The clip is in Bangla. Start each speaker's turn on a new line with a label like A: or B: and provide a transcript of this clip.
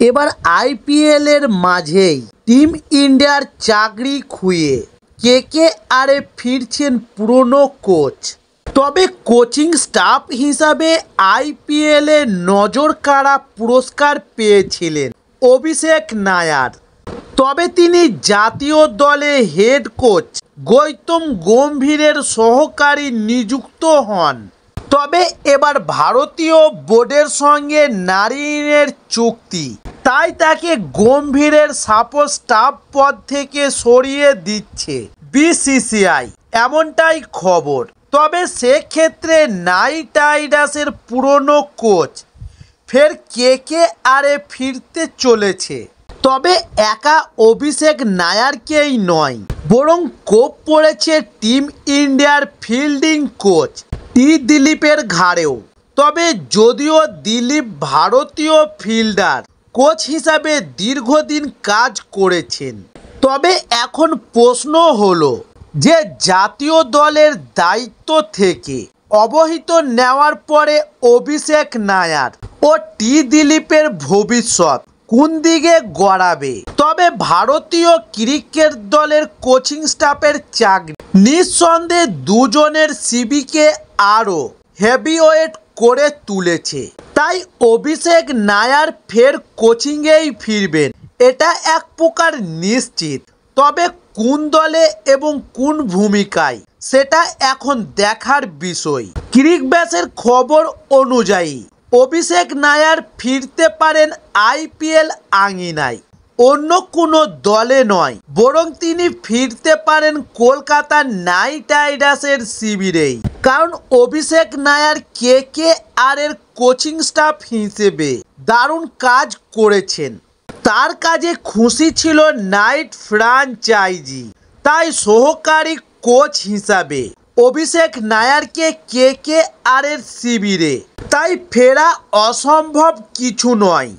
A: এবার আইপিএল এর মাঝেই টিম ইন্ডিয়ার চাকরি খুইয়ে কেকেআরে ফিরছেন পুরনো কোচ। তবে কোচিং স্টাফ হিসাবে আইপিএল এ নজর কাড়া পুরস্কার পেয়েছিলেন অভিষেক নায়ার। তবে তিনি জাতীয় দলে হেড কোচ গৌতম গম্ভীরের সহকারী নিযুক্ত হন। তবে এবার ভারতীয় বোর্ডের সঙ্গে নারিনের চুক্তি, তাই তাকে গম্ভীরের সাপোর্ট স্টাফ পদ থেকে সরিয়ে দিচ্ছে বিসিসিআই, এমনটাই খবর। তবে সেক্ষেত্রে নাইট রাইডার্সের পুরনো কোচ ফের কেকেআরে ফিরতে চলেছে। তবে একা অভিষেক নায়ারকেই নয়, বরং কোপ পড়েছে টিম ইন্ডিয়ার ফিল্ডিং কোচ দিলীপের ঘাড়েও। তবে যদিও দিলীপ ভারতীয় ফিল্ডার কোচ হিসাবে দীর্ঘদিন কাজ করেছেন, তবে এখন প্রশ্ন হলো যে জাতীয় দলের দায়িত্ব থেকে অবহিত নেওয়ার পরে অভিষেক নায়ার ও দিলীপের ভবিষ্যৎ কোন দিকে গড়াবে। তবে ভারতীয় ক্রিকেট দলের কোচিং স্টাফের চাকরি নিঃসন্দেহে দুজনের সিভিকে আরও হেভিওয়েট করে তুলেছে। তাই অভিষেক নায়ার ফের কোচিংয়েই ফিরবেন, এটা এক প্রকার নিশ্চিত। তবে কোন দলে এবং কোন ভূমিকায়, সেটা এখন দেখার বিষয়। ক্রিকব্যাসের খবর অনুযায়ী অভিষেক নায়ার ফিরতে পারেন আইপিএল আঙিনায়, অন্য কোনো দলে নয়, বরং তিনি ফিরতে পারেন কলকাতা নাইট রাইডার্সের শিবিরেই। কারণ অভিষেক নায়ার কেকেআরের কোচিং স্টাফ হিসেবে দারুণ কাজ করেছেন। তার কাজে খুশি ছিল নাইট ফ্র্যাঞ্চাইজি, তাই সহকারী কোচ হিসাবে অভিষেক নায়ারকে কেকেআরের শিবিরে তাই ফেরা অসম্ভব কিছু নয়।